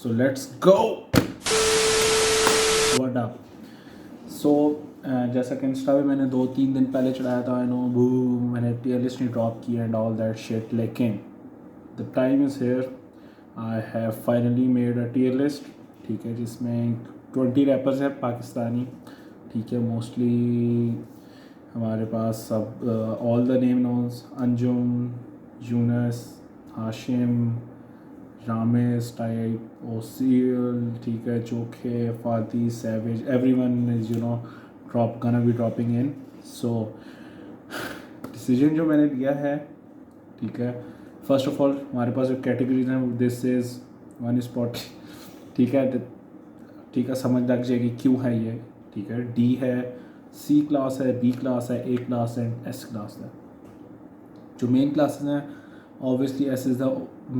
So let's go. What up? So जैसा कि Insta पे मैंने 2-3 दिन पहले चढ़ाया था, आई नो बू, मैंने टियर लिस्ट नहीं ड्रॉप की एंड ऑल दैट शिट, लेकिन the time is here, I have finally made a tier list, ठीक है, जिसमें 20 रैपर्स हैं पाकिस्तानी, ठीक है, मोस्टली हमारे पास सब all the name knowns, Anjum, Younus, Hashim, Ramesh type, Osil, ठीक है, Chokhe, Fati, Savage, everyone is gonna be dropping in. So decision जो मैंने लिया है, ठीक है, फर्स्ट ऑफ ऑल हमारे पास जो कैटेगरीज हैं, दिस इज़ वन स्पॉट, ठीक है, ठीक है, समझ लग जाएगी क्यों है ये, ठीक है. डी है, सी क्लास है, बी क्लास है, ए क्लास है, एस क्लास है. जो मेन क्लासेस हैं, obviously S is the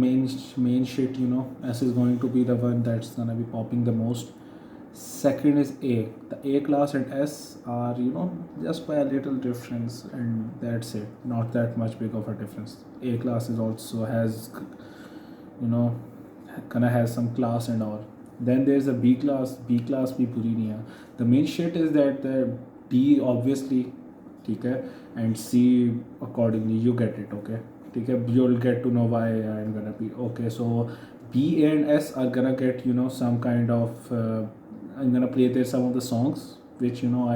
main shit, S is going to be the one that's gonna be popping the most. Second is A. The A class and S are just by a little difference, and that's it, not that much big of a difference. A class is also has gonna has some class and all. Then there's a B class. B class bhi puri nahi hai. The main shit is that the D obviously, ठीक है, and C accordingly, you get it, okay, ठीक है, you'll get to know why I'm gonna be okay. So B and S are gonna get some kind of I'm gonna play there some of the songs which I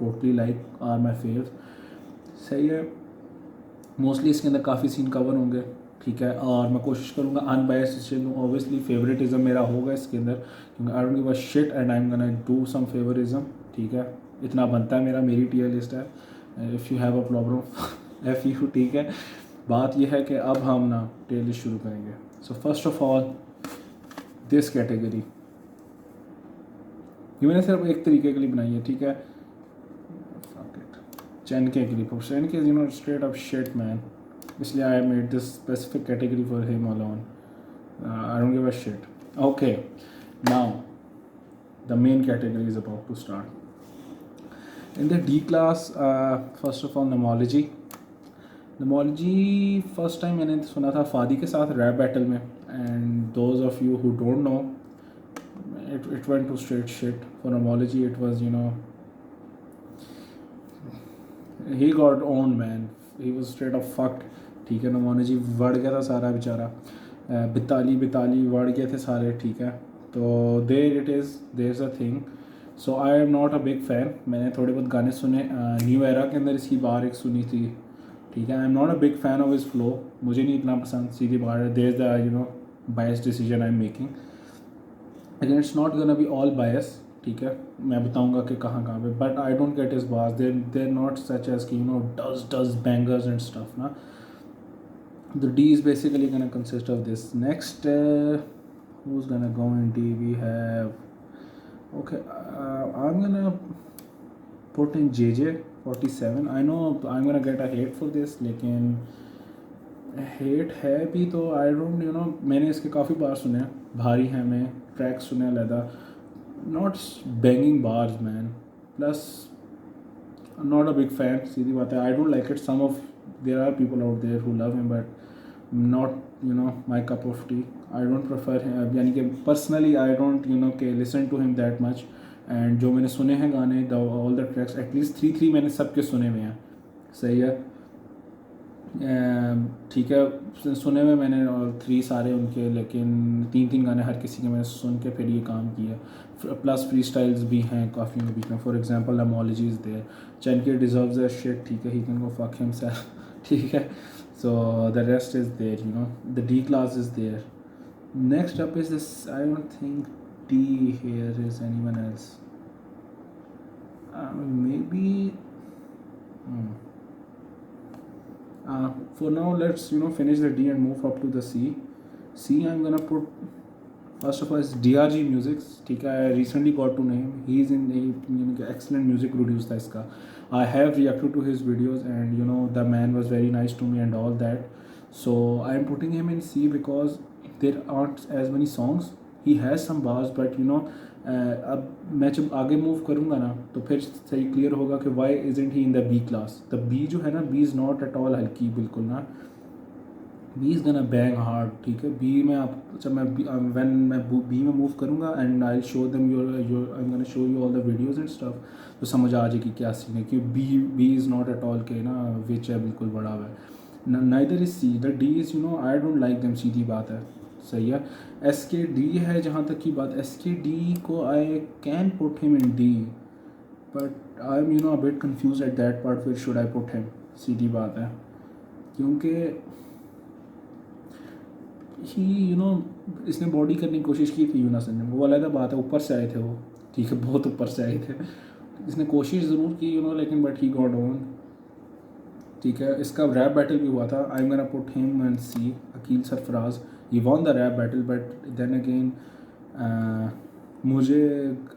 totally like, are my faves. सही है, mostly इसके अंदर काफ़ी scene cover होंगे, ठीक है, और मैं कोशिश करूँगा अनबायस्ड से दूँ. ऑब्वियसली फेवरेटिज्म मेरा होगा इसके अंदर, क्योंकि I don't give a shit and I am gonna do some favouritism, ठीक है, इतना बनता है, मेरा मेरी टियर लिस्ट है. If you have a problem F you, ठीक है. बात यह है कि अब हम ना टियर लिस्ट शुरू करेंगे. So first of all this category ये मैंने सिर्फ एक तरीके के लिए बनाई है, ठीक है, चैन के लिए, चैन के स्ट्रेट अप शिट मैन, इसलिए I made this specific category for him alone. I don't give a shit. Okay, now the main category is about to start. In the D class, first of all, Nomology. First time मैंने सुना था फादी के साथ rap battle में, and those of you who don't know, it went to straight shit. For Nomology, it was he got owned, man. He was straight up fucked. ठीक है, Nomology बढ़ गया था सारा बेचारा, बिताली बढ़ गए थे सारे, ठीक है. तो there's a thing. So I am not a big fan. मैंने थोड़े बहुत गाने सुने, न्यू एरा के अंदर इसकी बार एक सुनी थी, ठीक है. I am not a big fan of इस फ्लो, मुझे नहीं इतना पसंद, सीधी बात है. There is the bias decision I am making, लेकिन it's not gonna be all bias, ठीक है. मैं बताऊंगा कि कहाँ पे, but I don't get is bars, there not such as कि डज बैंगर्स एंड स्टफ ना. The D is basically gonna consist of this. Next who is gonna go in D, we have okay, I'm gonna put in JJ47. I know I'm gonna get a hate for this, लेकिन hate है भी तो I don't मैंने इसके काफ़ी बार सुने, भारी है, मैं ट्रैक सुने अलहदा, not banging bars man, plus I'm not a big fan, सीधी बात है. I don't like it. There are people out there who love him, but not my cup of tea. I don't prefer him, यानी कि personally I don't listen to him that much. and जो मैंने सुने हैं गाने, all the tracks, at least 3 मैंने सबके सुने हुए हैं, सही है, ठीक है, सुने हुए मैंने 3 सारे उनके, लेकिन 3 गाने हर किसी के मैंने सुन के फिर ये काम किया. प्लस फ्री स्टाइल्स भी हैं काफ़ी उनके बीच में. For example Nomology is there, चैनके डिजर्व्स अ शिट, ठीक है, he can go fuck himself, ठीक है. So the rest is there, the D class is there. Next up is this, I don't think D here is anyone else. Maybe for now let's finish the D and move up to the C. I'm gonna put, first of all, is DRG Music, ठीक है. I recently got to know him. He is in excellent music producer था इसका. I have reacted to his videos, and the man was very nice to me and all that. So I am putting him in C because there aren't as many songs. He has some bars, but अब मैं जब आगे move करूँगा ना तो फिर सही clear होगा कि why isn't he in the B class. The B जो है ना, B is not at all हल्की, बिल्कुल ना, बी इज़ गना बैंग हार्ड, ठीक है। बी में आप जब मैं व्हेन मैं बी में मूव करूँगा and I show them your I am gonna show you all the videos and stuff, तो समझ आ जाएगी क्या सीन है। कि B is not at all के ना विच है बिल्कुल बड़ा हुआ है। Neither is C, the D is I don't like them, सीधी बात है, सही है। एस के डी है जहाँ तक की बात, एस के डी को I can put him in D, but I am a bit confuse at that part, where should I put him, सीधी बात है। क्योंकि ही इसने बॉडी करने की कोशिश की थी यूना संजम, वो अलग बात है, ऊपर से आए थे वो, ठीक है, बहुत ऊपर से आए थे। इसने कोशिश ज़रूर की लेकिन बट ही गॉट ऑन, ठीक है। इसका रैप बैटल भी हुआ था, I am gonna put him and C, Aqeel Sarfaraz, he won the rap battle, but then again मुझे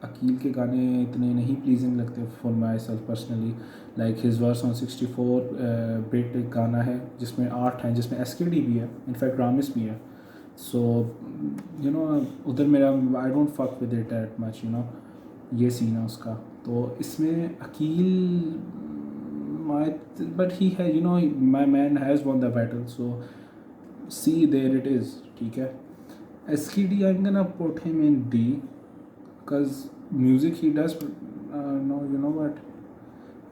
अकील के गाने इतने नहीं प्लीजिंग लगते for myself personally. Like his verse on 64 bit एक गाना है जिसमें 8 हैं, जिसमें एस के डी भी है, इनफैक्ट रामिस भी है। सो उधर मेरा I don't fuck with it at much, ये सीन है उसका। तो इसमें अकील माई, बट ही है my man has won the battle, so see there it is, ठीक है। एस के D I am gonna put him in D because music he does no, what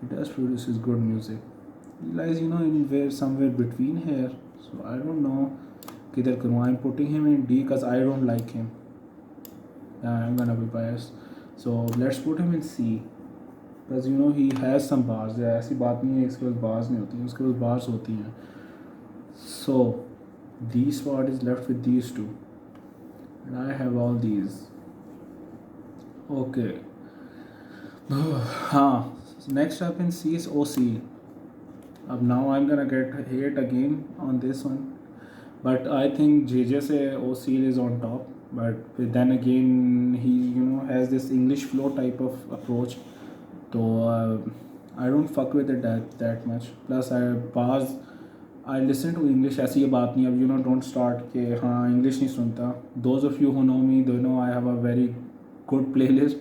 he does produces good music. He lies in where somewhere between here, so I don't know kidhar karu. I'm putting him in D because I don't like him. I'm gonna be biased, so let's put him in C because he has some bars. ऐसी बात नहीं है इसके पास bars नहीं होती, उसके पास bars होती हैं। So this part is left with these two and I have all these. Okay. हाँ, next up in C is OC. अब now I'm gonna get hate again on this one, but I think JJ से OC is on top. But then again he has this English flow type of approach, so I don't fuck with it that much. Plus I listen to English, ऐसी ये बात नहीं, अब don't start कि हाँ English नहीं सुनता. Those of you who know me, they know I have a very good playlist,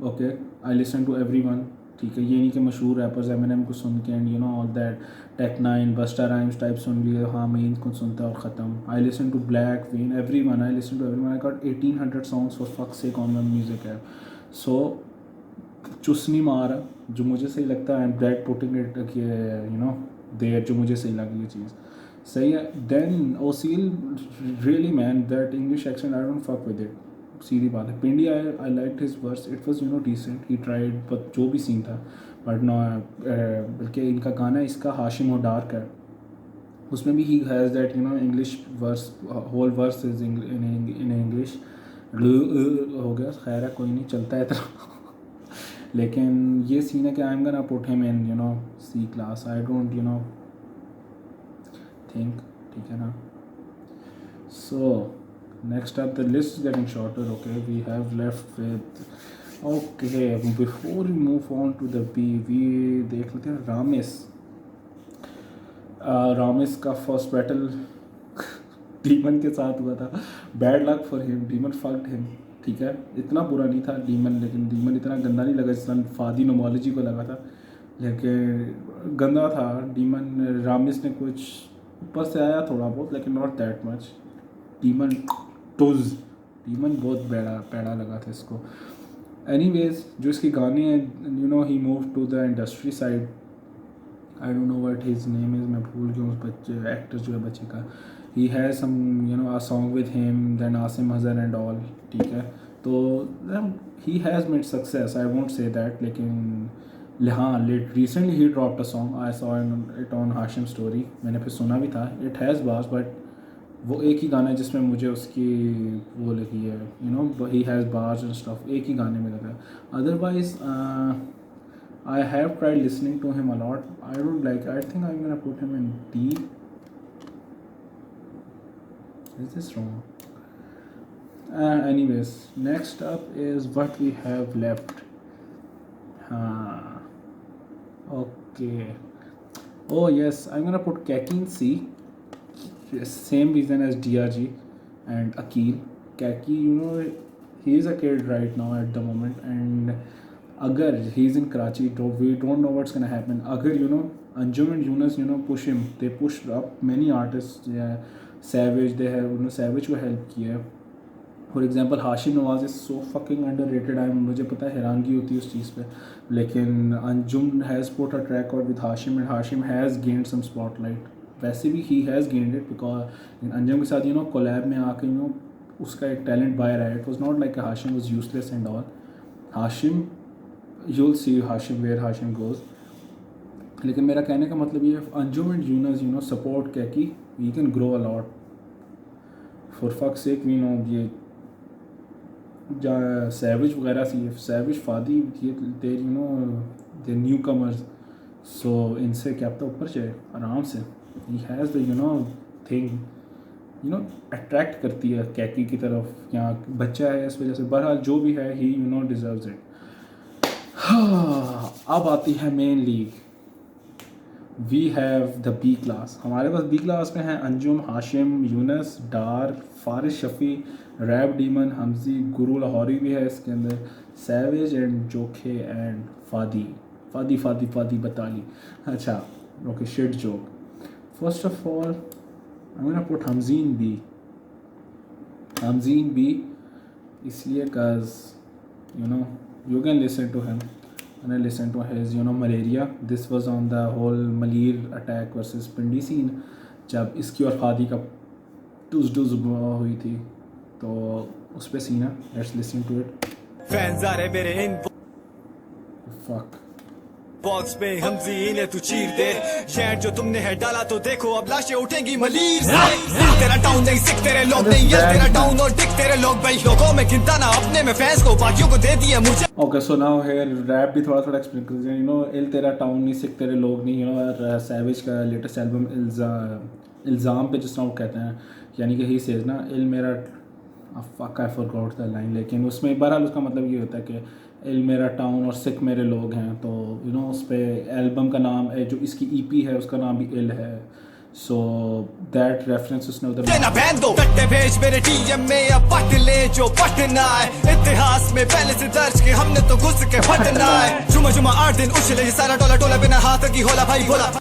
okay, I listen to everyone, ठीक है। ये नहीं कि मशहूर रैपर्स एमिनेम को सुन के and all that Tech 9 Busta Rhymes type सुन लिए, हाँ मैं इनको सुनता और ख़त्म। I listen to black Wayne, everyone, I listen to everyone, I got 1800 songs for fuck sake on my music app. So चुस्नी मार जो मुझे सही लगता है, I am black putting it there, जो मुझे सही लगी ये चीज़ सही है। Then Osil really man that English accent, I don't fuck with it, सीधी बात है। Pindi I like his verse, it was decent, he tried, but जो भी सीन था, बट नो बल्कि इनका गाना इसका हाशिम और डार्क है, उसमें भी he has that English verse, whole verse is in English, हो गया, खैर है कोई नहीं, चलता है इतना। लेकिन ये सीन है कि I am gonna put him in C class, I don't think, ठीक है ना। सो next up, the list is getting shorter, okay. We have left with, okay, before we move on to the B, we देख लेते हैं रामिस। रामिस का first battle demon के साथ हुआ था, bad luck for him, demon fucked him, ठीक है। इतना बुरा नहीं था डीमन, लेकिन डीमन इतना गंदा नहीं लगा जितना फादी नोमोलॉजी को लगा था, लेकिन गंदा था डीमन। रामिस ने कुछ ऊपर से आया थोड़ा बहुत, लेकिन नॉट दैट मच। डीमन बहुत पैड़ा लगा था इसको। एनीवेज जो इसके गाने हैं, he move to the industry side, I don't know what his name is, मैं भूल गया उस बच्चे एक्टर जो है बच्चे का। He has some a song with him, then Asim Hasan and all, ठीक है। तो he has made success, I won't say that, लेकिन हाँ recently he dropped a song, I saw it on Hashim story, मैंने फिर सुना भी था, इट हैज़ बास, बट वो एक ही गाना है जिसमें मुझे उसकी वो लगी है, he has bars and stuff, एक ही गाने में लगा है। Otherwise I have tried listening to him a lot, I don't like, I think I am gonna put him in D, is this wrong? Anyways next up is what we have left. हाँ, okay, oh yes, I'm gonna put Kaki in C. Same reason as DRG and Akil. Kaki, he is a kid right now at the moment, and agar he's in Karachi, we don't know what's gonna happen. Agar Anjum and Yunus, push him. They pushed up many artists. Yeah, Savage, they have Savage को help किया. For example Hashim Nawaz is so fucking under rated. मुझे पता है हैरानगी होती है उस चीज़ पे, लेकिन Anjum has put a track out with Hashim and Hashim has gained some spotlight. वैसे भी he has gained it because Anjum के साथ कोलैब में आके उसका एक टैलेंट बाहर आया. It was not like Hashim was useless and all. Hashim, you'll see Hashim where Hashim goes. लेकिन मेरा कहने का मतलब ये अंजुम एंड यूनस सपोर्ट क्या कि we can grow a lot. For fuck sake we know ये सैविज वगैरह सी सैविज फादी देर दे न्यू कमर्स. सो इनसे क्या पता ऊपर जाए आराम से. He has the thing attract करती है कैकी की तरफ. यहाँ बच्चा है इस वजह से. बहरहाल जो भी है ही डिज़र्व्स इट. अब आती है main league. We have the B class. हमारे पास बी क्लास में है अंजुम, हाशिम, यूनस, डार, फारिस शफ़ी, रैप डीमन, हमजी, गुरु लाहौरी भी है इसके अंदर, Savage and Jokhe and Fadi बताली. अच्छा okay, shit joke. First of all I am gonna put Hamzee in B इसलिए cause you can listen to him. And I listened to his Malaria. This was on the whole Malir attack versus Pindi scene, जब इसकी और फादी का twos हुई थी, तो उस पे सीन है. Let's listen to it. Fans आ रहे मेरे इन फक बॉक्स में हमजी इन्हें तू चीर दे. शहर जो तुमने है डाला तो देखो अब लाशें उठेंगी मलीर से. तेरा टाउन नहीं सिक तेरे लोग नहीं है तेरा टाउन और दिख तेरे लोग भाई. लोगों में गिनता ना अपने में फैंस को बाकियों को दे दिया मुझे. Okay so now here rap भी थोड़ा एक्सप्लेन कर दीजिए. इल तेरा टाउन नहीं सिक तेरे लोग नहीं. और सैविज का लेटेस्ट एल्बम इल्ज़ाम पे जिस तरह वो कहते हैं, यानी कि ही सेज ना इल मेरा fuck I forgot the line, लेकिन उसमें बहरहाल उसका मतलब ये होता है कि इल मेरा टाउन और सिक मेरे लोग हैं. तो उस पर एल्बम का नाम जो इसकी ईपी है उसका नाम भी इल है. सो दैट रेफरेंस उसने उधर देना बहन दो कट्टे भेज मेरे टीएम में अब पट ले जो पटना है. इतिहास में पहले से दर्ज के हमने तो घुस के फटना है. जुमा 8 दिन उछले सारा टोला बिना हाथ की होला भाई बोला.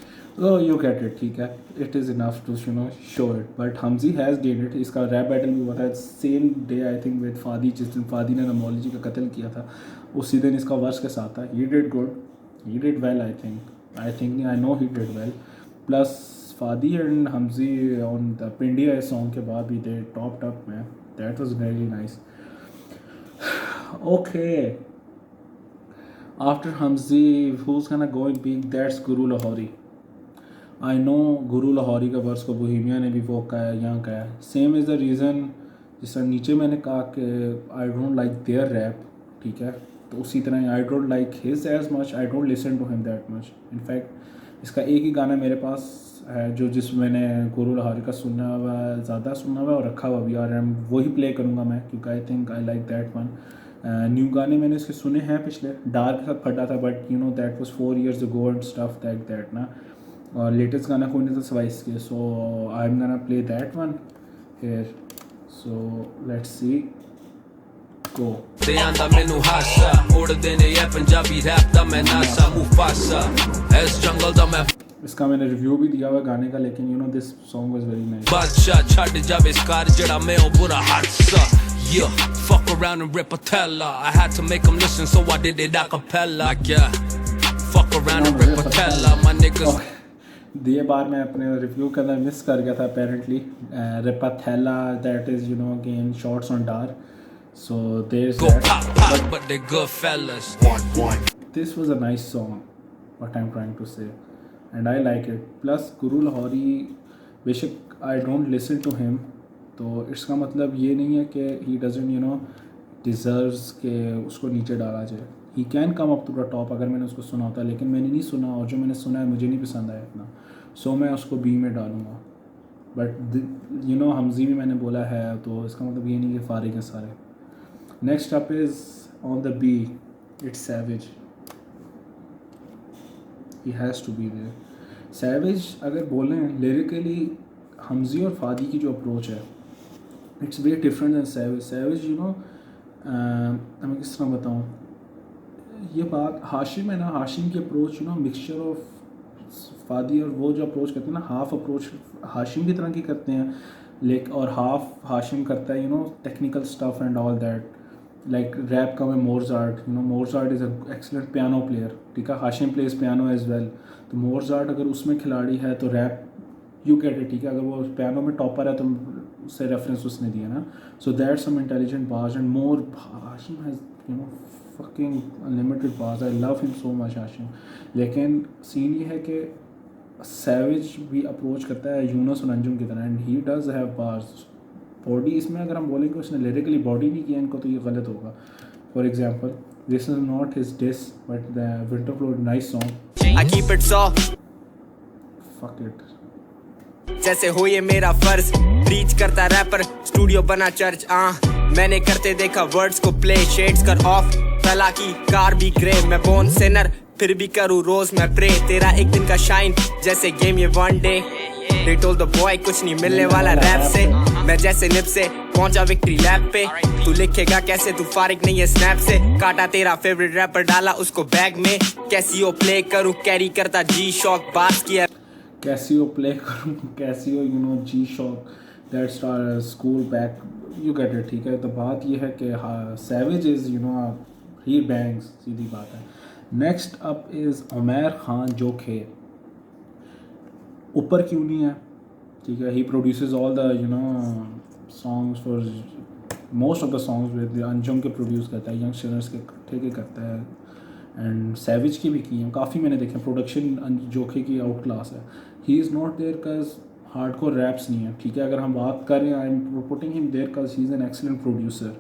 Oh, you get it, ठीक है. It is enough to show it. But Hamzi has gained it. इसका रैप बैटल भी हुआ था same day I think with Fadi. जिस दिन फादी ने नमोलॉजी का कत्ल किया था उसी दिन इसका वर्स के साथ था. He did good. He did well I know he did well. Plus Fadi and Hamzi on the Pindia song के बाद भी they topped up man. That was really nice. Okay. After Hamzi, who's gonna go in big? That's Guru Lahori. I know गुरु लाहौरी का verse को Bohemia ने भी वो कहा है, यहाँ कहा है. सेम इज़ द रीज़न जिस तरह नीचे मैंने कहा कि I don't like their rap, ठीक है, तो उसी तरह I don't like his as much. I don't listen to him that much. In fact इसका एक ही गाना मेरे पास है जिसमें मैंने गुरु लाहौरी का ज़्यादा सुना हुआ और रखा हुआ भी, और वही प्ले करूँगा मैं क्योंकि आई think I like that one. New गाने मैंने इसके सुने हैं पिछले. डार्क के साथ फटा था but that was 4 years ago and stuff that ना. और लेटेस्ट गाना कोई नहीं था सवाइस के. So I am gonna play that one here. So let's see go. ते आंदा मैनू हासा उड़दे ने ये पंजाबी रैप दा मैं नासा मुफासा इस जंगल दा मैं. इसका मैंने रिव्यू भी दिया हुआ गाने का, लेकिन this song was very nice. बादशाह छड़ जावे स्कार जड़ा मैं ओ बुरा हादसा. Yeah, fuck around and rip a teller. I had to make them listen so I did it a cappella. Yeah, fuck around and rip a teller. My niggas ये बार मैं अपने रिव्यू के अंदर मिस कर गया था अपेरेंटली. रिपाथेला that is again shorts on Dar. So there is that but they good fellas. This was a nice song what I am trying to say and I like it. Plus Guru Lahori बेशक I don't listen to him, तो इसका मतलब ये नहीं है कि he doesn't deserves के उसको नीचे डाला जाए. He can come up to the top अगर मैंने उसको सुना होता, लेकिन मैंने नहीं सुना और जो मैंने सुना है मुझे नहीं पसंद आया इतना. सो मैं उसको बी में डालूँगा. बट हमजी भी मैंने बोला है, तो इसका मतलब ये नहीं कि फारिग हैं सारे. Next up is on the B it's Savage. He has to be there. Savage अगर बोलें लिरिकली हमजी और फादी की जो अप्रोच है इट्स वेरी डिफरेंट दैन सैविज. सैविज मैं किस तरह बताऊँ ये बात. हाशिम है ना, हाशिम की अप्रोच मिक्सचर ऑफ फादी और वो जो अप्रोच करते हैं ना, हाफ अप्रोच हाशिम की तरह की करते हैं, और हाफ हाशिम करता है technical stuff and all that, like rap का में Mozart, Mozart is a excellent piano player, ठीक है, Hashim plays piano as well. तो मोर्ज़ार्ट अगर उसमें खिलाड़ी है तो रैप यू गेट इट, ठीक है, अगर वो पियानो में टॉपर है तो उससे रेफरेंस उसने दिया ना। So that some intelligent bars and more, Hashim has fucking unlimited bars, I love him so much Hashim. लेकिन सीन ये है कि सैविज भी अप्रोच करता है यूनुस और अंजुम की तरह, and he does have bars. Body इसमें अगर हम बोलेंगे उसने लिरिकली बॉडी नहीं किया इनको तो ये गलत होगा। For example this is not his diss but the winter floor nice song, I keep it soft fuck it. जैसे हो ये मेरा फर्ज, रीच करता रैपर स्टूडियो बना चर्च। मैंने करते देखा वर्ड्स को प्ले, शेड्स कर ऑफ, तला की कार भी ग्रे। मैं बोन सिनर फिर भी करूँ रोज मैं प्रे, तेरा एक दिन का शाइन जैसे गेम ये one day. They told the boy कुछ नहीं मिलने वाला रैप से, मैं जैसे निप से पहुंचा विक्ट्री लैप पे। तू लिखेगा कैसे, तू फारिग नहीं है स्नैप से। काटा तेरा फेवरेट रैपर डाला उसको बैग में, कैसियो प्ले करूँ कैरी करता जी शॉक। बात किया कैसियो प्ले करूँ, Casio G shock, that star school back, you get it, ठीक है। तो बात ये है कि हाँ सैविज इज़ ही बैंग्स, सीधी बात है। Next up is Umair Khan Jokhe. ऊपर क्यों नहीं है, ठीक है, he produces all the songs for most of the songs with Anjum के प्रोड्यूस करता है, यंगस्टर्स के ठेके करता है, एंड सैविज की भी की हैं काफ़ी, मैंने देखे प्रोडक्शन जोखे की आउट क्लास है। He is not there cause hardcore raps नहीं है, ठीक है। अगर हम बात करें I am putting him there cause he is an excellent producer,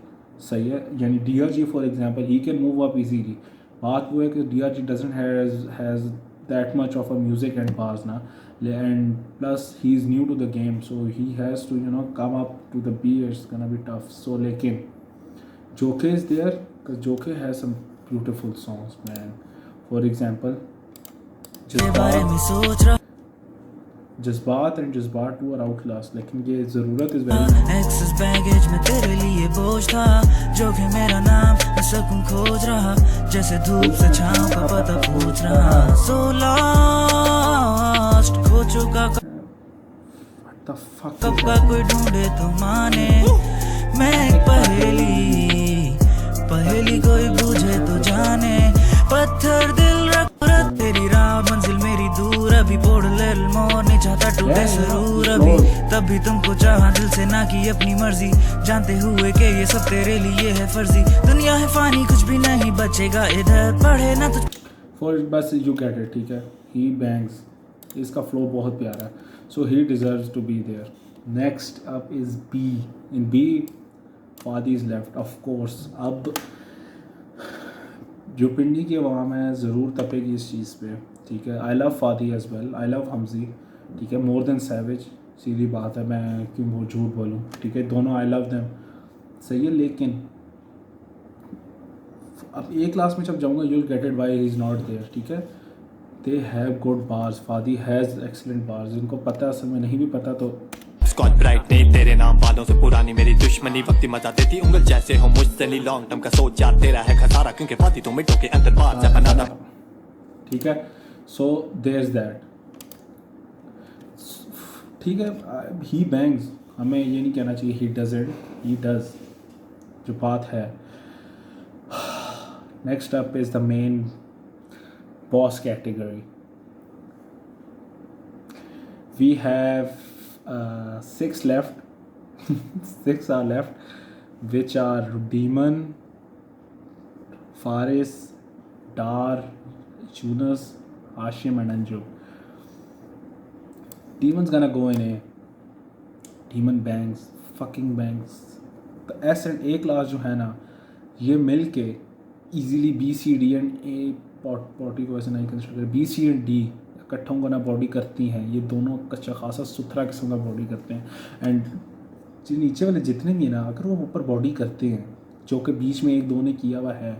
सही है। यानी DRG for example he can move up easily. बात वो है कि DRG doesn't has that much of a music and bars ना, and plus he's new to the game so he has to come up to the beat, it's gonna be tough. So lekin Joke is there because Joke has some beautiful songs man. For example जज्बात and जज्बात 2 और Outlast, लेकिन ये ज़रूरत is very access baggage में तेरे लिए बोझ था, जो कि मेरा नाम मैं सकूं खोज रहा, जैसे धूप से छाँव का पता पूछ रहा। So lost खो चुका what the fuck कब का कोई ढूंढे तो माने, मैं एक पहेली कोई बूझे तो जाने। पत्थर दिल रख तेरी राह मंजिल मेरी दूर, अभी पोड़ ले मोर नहीं चाहता टूटे जरूर अभी, तभी तुमको चाहा दिल से ना की अपनी मर्जी, जानते हुए कि ये सब तेरे लिए है फर्जी। दुनिया है फानी कुछ भी नहीं बचेगा इधर, पढ़े ना तो फॉर बस यू गेट इट, ठीक है। ही बैंग्स, इसका फ्लो बहुत प्यारा है, so he deserves to be there. Next up is B. In B Fadi is left of course. अब जो पिंडी की अवाम है ज़रूर तपेगी इस चीज़ पे, ठीक है। I love Fadi as well, I love Hamzee, ठीक है, मोर देन सैविज, सीधी बात है, मैं क्यों वो झूठ बोलूँ, ठीक है, दोनों आई लव देम, सही है। लेकिन अब एक क्लास में जब जाऊँगा you'll get it why he is not there, ठीक है। They have good bars, Fadi has excellent bars, जिनको पता है असल में, नहीं भी पता तो स्कॉच ब्राइट नहीं तेरे नाम वालों से पुरानी मेरी दुश्मनी, वक्ती मजा देती उंगल जैसे हो मुझसे नहीं, लॉन्ग टर्म का सोच यार तेरा है खसारा, क्योंकि फाती तो मिटों के अंदर बात से बनाना, ठीक है। सो देयर इज दैट, ठीक है। ही बैंग्स, हमें ये नहीं कहना चाहिए he does it, he does, जो बात है। Next up is the main boss category. We have 6 left 6 are left, which are Demon, Faris, Dar, Yunus, Hashim and Anju. Demon's gonna go in A. Demon bangs, fucking bangs. तो S and A class जो है ना, ये मिल के easily B, C, D and A potty को ऐसे नहीं consider करें, B, C and D इकट्ठों को ना बॉडी करती हैं, ये दोनों अच्छा खासा सुथरा किस्म का बॉडी करते हैं। एंड जो नीचे वाले जितने भी ना, अगर वो ऊपर बॉडी करते हैं, जो कि बीच में 1-2 ने किया हुआ है,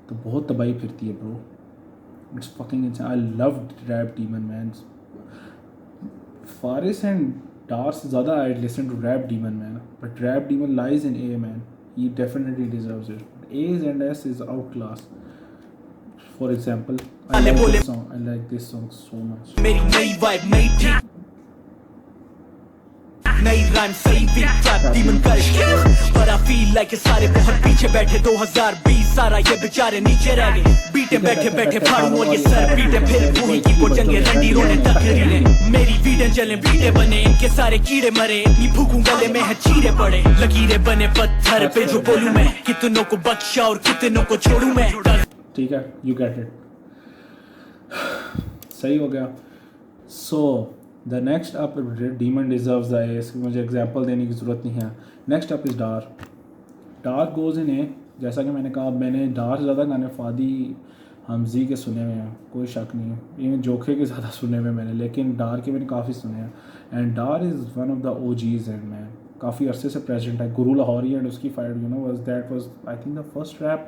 तो बहुत तबाही फिरती है ब्रो। इट्स फकिंग इंसान। I love Rap Demon man. Faris and Dar's ज़्यादा I listen to Rap Demon man, but Rap Demon lies in A man, he definitely deserves it. A's and S is out class. For example, I like this song so much. मेरी नई vibe नई ठीक नई run सही भी trap demon कर पर I feel like सारे बहुत पीछे बैठे 2020 सारा ये बेचारे नीचे रह गए बीटे बैठे बैठे फाड़ू और ये सर बीटे फिर वही की वो जंगे रंडी रोने तकरीरें मेरी वीडियो चले बीटे बने इनके सारे कीड़े मरे इतनी फूकूं गले में है चीरे पड़े लकीरें बने पत्थर पे जो बोलूं मैं कितनों को बख्शा और कितनों को छोड़ूं मैं ठीक है, यू गेट इट, सही हो गया. So the next up Demon deserves the S. मुझे एग्जांपल देने की ज़रूरत नहीं है. Next up is Dark. Dark goes in A, जैसा कि मैंने कहा, मैंने डार्क ज़्यादा गाने फादी हमजी के सुने हुए हैं, कोई शक नहीं है. इवन जोखे के ज़्यादा सुने हुए मैंने, लेकिन डार्क के मैंने काफ़ी सुने हैं. And Dark is one of the OGs and man काफ़ी अरसे से प्रेजेंट है. गुरु लाहौरी एंड उसकी fight was I think the first rap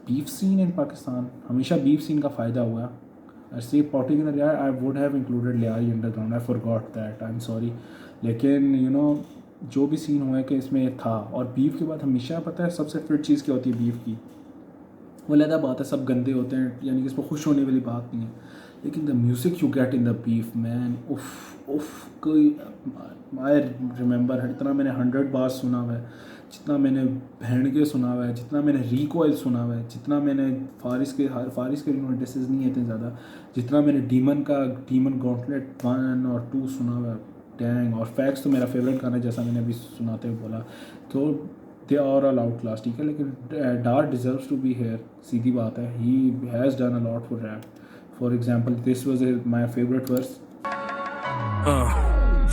beef scene in Pakistan. हमेशा बीफ सीन का फ़ायदा हुआ. I see potting in the Liari, I would have included Liari Underground. I forgot that. I'm sorry. लेकिन जो भी scene हुआ है कि इसमें था. और बीफ के बाद हमेशा पता है सबसे फिट चीज़ क्या होती है बीफ की, वो लहदा बात है, सब गंदे होते हैं, यानी कि इसमें खुश होने वाली बात नहीं है. लेकिन the music you get in the beef man, उफ कोई आई रिमेंबर इतना मैंने 100 बार सुना हुआ है, जितना मैंने बहन के सुना हुआ है, जितना मैंने रिकॉइल सुना हुआ है, जितना मैंने फारिस के डिसेस नहीं है इतने ज़्यादा, जितना मैंने डीमन गॉन्टलेट 1 और 2 सुना हुआ है. डैंग. और फैक्ट्स तो मेरा फेवरेट गाना है, जैसा मैंने अभी सुनाते हुए बोला. तो they are all out class, ठीक है. लेकिन Dark deserves to be here, सीधी बात है. He has done a lot for rap. For example this was my favourite verse.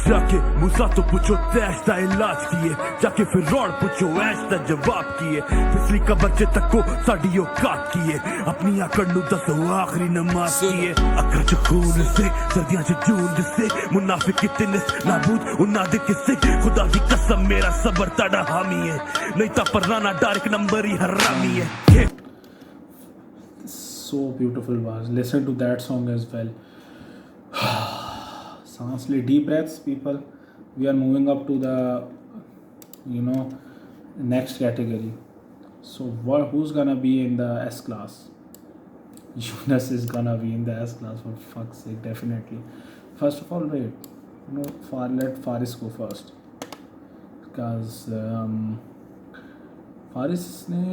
जाके मुसा तो पूछो तैश दा इलाज किए, जाके फिर रौड़ पूछो ऐश दा जवाब किए, पिछली का बच्चे तक को साड़ी औकात किए, अपनी आकड़ नु दसो आखिरी नमाज किए. अकर च खून से सर्दियां च जून से मुनाफिक कितने नाबूद उन्ना दे किसे, खुदा दी कसम मेरा सबर ताड़ा हामी है, नहीं ता पर राना डार्क नंबर ही हरामी है. So beautiful was. Listen to that song as well. सांस ले, deep breaths people. We are moving up to the next category. So who's gonna be in the S class? Yunus is gonna be in the S class, for fuck's sake, definitely. First of all, wait, let Faris go first, because Faris ने,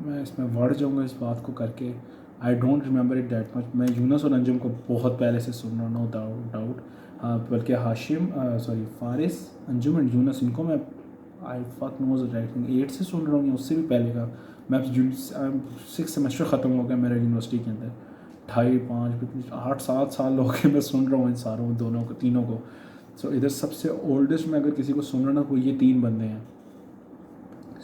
मैं इसमें बढ़ जाऊँगा इस बात को करके. I don't remember it that much. मैं यूनस और अंजुम को बहुत पहले से सुन रहा हूँ, नो डाउट. हाँ, बल्कि फारिस, अंजुम एंड यूनस, इनको मैं आई फक नोज राइटिंग 8 से सुन रहा हूँ, या उससे भी पहले का. मैं 6 सेमेस्टर ख़त्म हो गया मेरा यूनिवर्सिटी के अंदर, 2.5 5 8 7 साल हो गए मैं सुन रहा हूँ इन सारों तीनों को. सो इधर सबसे ओल्डेस्ट में अगर किसी को सुन रहा ना, कोई ये 3 बंदे हैं,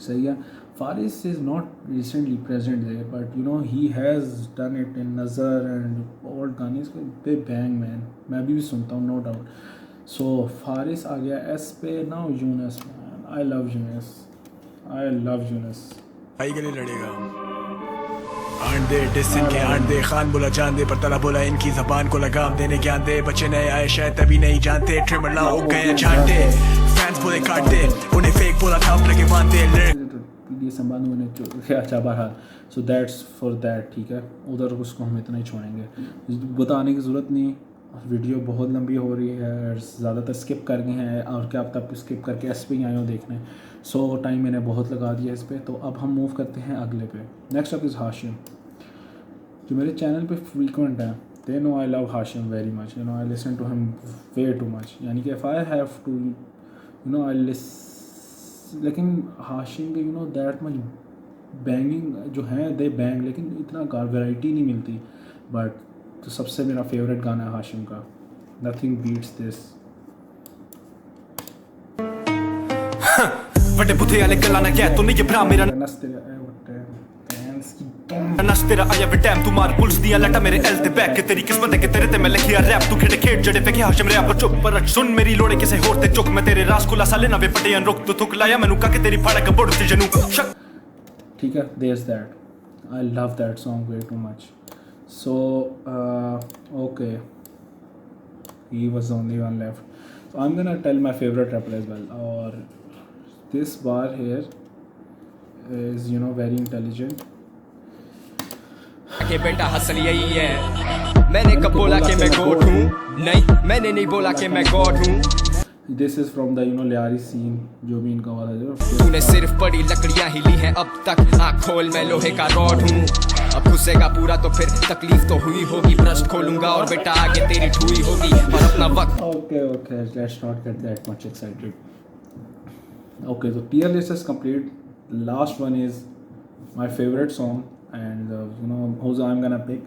सही है. Faris is not recently present there, but he has done it in Nazar and old ganes. They bang man. मैं भी सुनता हूँ, no doubt. So Faris आ गया S पे. Now Yunus man. I love Yunus. भाई के लिए लड़ेगा. आंट दे डिस्टेंस के आंट दे, खान बोला जान दे, पर तला बोला इनकी जबान को लगाम देने ज्ञान दे. बच्चे नए आए शायद तभी नहीं जानते, ट्रिमर ला हो गए झांटे, फैंस बोले काट दे, उन्हें फेक बोला था लगे मानते. ये संबंध होने जो अच्छा बहरहाल. सो दैट्स फॉर दैट, ठीक है. उधर उसको हम इतना ही छोड़ेंगे, बताने की ज़रूरत नहीं. वीडियो बहुत लंबी हो रही है, ज़्यादातर स्किप कर गए हैं, और क्या आप तब स्किप करके एस पे ही आए हो देखने. सो टाइम मैंने बहुत लगा दिया इस पर. तो अब हम मूव करते हैं अगले पे. नेक्स्ट अप इज़ हाशिम, जो मेरे चैनल पे फ्रीक्वेंट हैं. They know I love Hashim very much. I listen to him way too much. यानी कि if I have to I लेकिन हाशिम के दैट मच बैंगिंग जो है, दे बैंग, लेकिन इतना वैरायटी नहीं मिलती. बट तो सबसे मेरा फेवरेट गाना है हाशिम का, नथिंग बीट्स दिस. बड़े बुद्धे वाले गल्ला ना कह, तो नहीं ये भरा मेरा नस तेरा आया वे टाइम. तू मार पुलिस दिया लटा मेरे एल ते बैक के, तेरी किस्मत है कि तेरे ते मैं लिखिया रैप. तू खेड़े खेड़ जड़े पे के हाशिम रैप पर चुप पर सुन मेरी लोड़े किसे होर ते चुक. मैं तेरे रास को लासा लेना वे पटे अनरुक, तो थुक लाया मैनू का के तेरी फाड़ा का बोड़ ते जनू. ठीक है, there's that. I love that song way too much. So okay, he was the only one left. So I'm gonna tell my favorite rapper as well. Or this bar here is very intelligent. के बेटा hustle यही है। मैंने कब बोला कि मैं God हूँ, नहीं मैंने नहीं बोला कि मैं गॉड हूँ। This is from the Lyari scene, जो भी इनका वाला जो तूने सिर्फ बड़ी लकड़ियां ही ली हैं अब तक, आँख खोल मैं लोहे का रॉड हूँ। अब घुसेगा पूरा तो फिर तकलीफ तो हुई होगी, ब्रश खोलूंगा और बेटा आगे तेरी ठुई होगी। और अपना वक्त okay, let's not get that much excited. Okay, so tier list is complete. Last one is my favorite song and who's I'm gonna pick.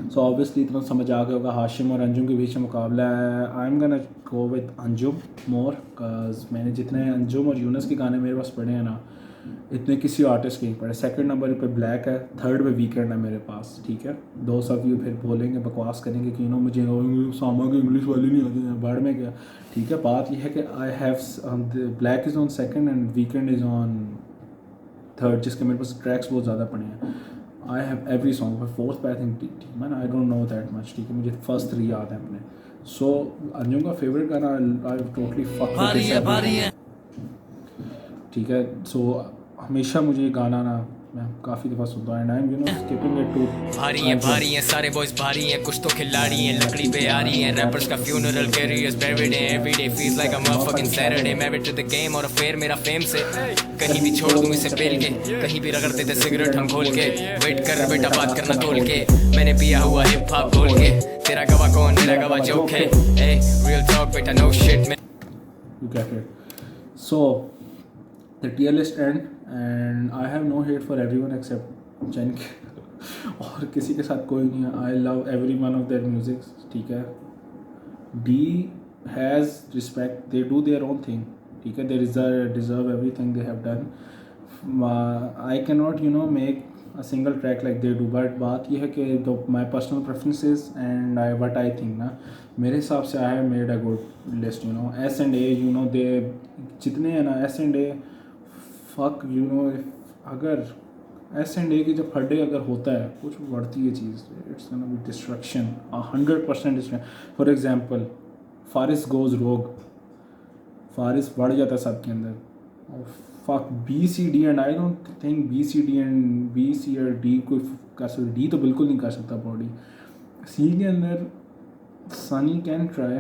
So obviously इतना समझ आ गया होगा, हाशिम और अंजुम के बीच में मुकाबला है। I'm gonna go with Anjum more cause मैंने जितने अंजुम और यूनस के गाने मेरे पास पढ़े हैं ना, इतने किसी आर्टिस्ट के नहीं पढ़े। सेकंड नंबर पे ब्लैक है, थर्ड पे वीकेंड है मेरे पास, ठीक है। दो सब यू फिर बोलेंगे, बकवास करेंगे कि मुझे सामा की इंग्लिश वाली नहीं आती है, बाढ़ में क्या, ठीक है। बात यह है कि I have black is on second and weekend is on third, जिसके मेरे पास ट्रैक्स बहुत ज़्यादा पड़े हैं। I have every song, fourth पे I think man I don't know that much, ठीक है। मुझे फर्स्ट 3 याद है अपने। सो अंजुम का फेवरेट गाना आई टोटली फक, ठीक है। सो हमेशा मुझे ये गाना ना मैं काफ़ी दफ़ा सुनता हूँ and I am skipping it too. भारी हैं सारे बॉयज भारी हैं, कुछ तो खिलाड़ी हैं, लकड़ी पे आ रही हैं। रैपर्स का funeral carriers buried in every day feels like a motherfucking Saturday। married to the game और अफेयर मेरा फेम से, कहीं भी छोड़ दूँ इसे पेल के, कहीं भी रगड़ते थे सिगरेट हम खोल के। वेट कर बेटा बात करना तोल के, मैंने पिया हुआ हिप हॉप बोल के। तेरा गवाह कौन, मेरा गवाह जोक है, real talk बेटा no shit man। You get it. So the tier list end and I have no hate for everyone except Jen और किसी के साथ कोई नहीं है। I love every one of their music, ठीक है। D has respect, they do their own thing, ठीक है। They deserve everything they have done. I cannot make a single track like they do, but बात यह है कि my personal preferences and what I think ना, मेरे हिसाब से I have made a good list, S&A, they जितने हैं ना S&A फक, अगर S&A की जब फटे अगर होता है कुछ बढ़ती है चीज़, it's gonna be destruction 100% destruction. For example Faris goes rogue, Faris बढ़ जाता है सबके अंदर। Fuck BCD and I don't think BC और D कोई कर सकता, D तो बिल्कुल नहीं कर सकता बॉडी। C के अंदर Sunny can try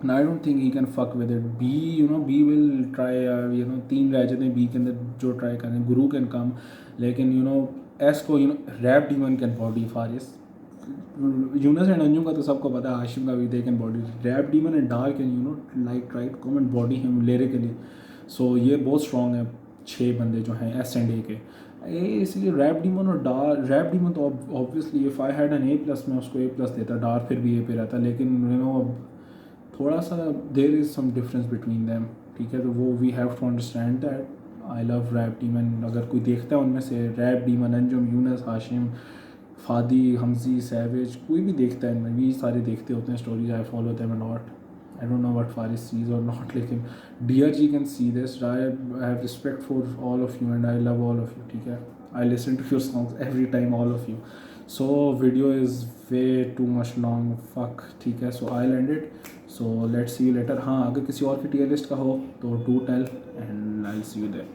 and I don't think he can fuck with it. B will try, 3 रह जाते हैं B के अंदर जो ट्राई करें। गुरु कैन कम, लेकिन S को Rap Demon can body Faris. Younus and Anjum का तो सबको पता है, हाशिम का भी they can body. Rap Demon and Dark can like try to come and body him lyrically. So ये बहुत स्ट्रॉन्ग है 6 बंदे जो हैं S&A के। इसलिए रैप डीमन और रैप डीमन तो obviously if I had an A+ मैं उसको A+ देता, डार्क फिर भी A पे रहता, लेकिन थोड़ा सा there is some difference between them, ठीक है। तो वो we have to understand that. I love Rap Demon, अगर कोई देखता है उनमें से Rap Demon, Anjum, Younus, Hashim, Fadi, Hamzee, Savage, कोई भी देखता है इनमें, भी सारे देखते होते हैं stories. I follow them a lot, I don't know what Faris sees और नॉट, लेकिन DRG can see this. I have respect for all of you and I love all of you, ठीक है। I listen to your songs every time, all of you. So video is way too much long, fuck, ठीक है। So I end it, so let's see you later. हाँ, अगर किसी और की tier list का हो तो do tell and I will see you there.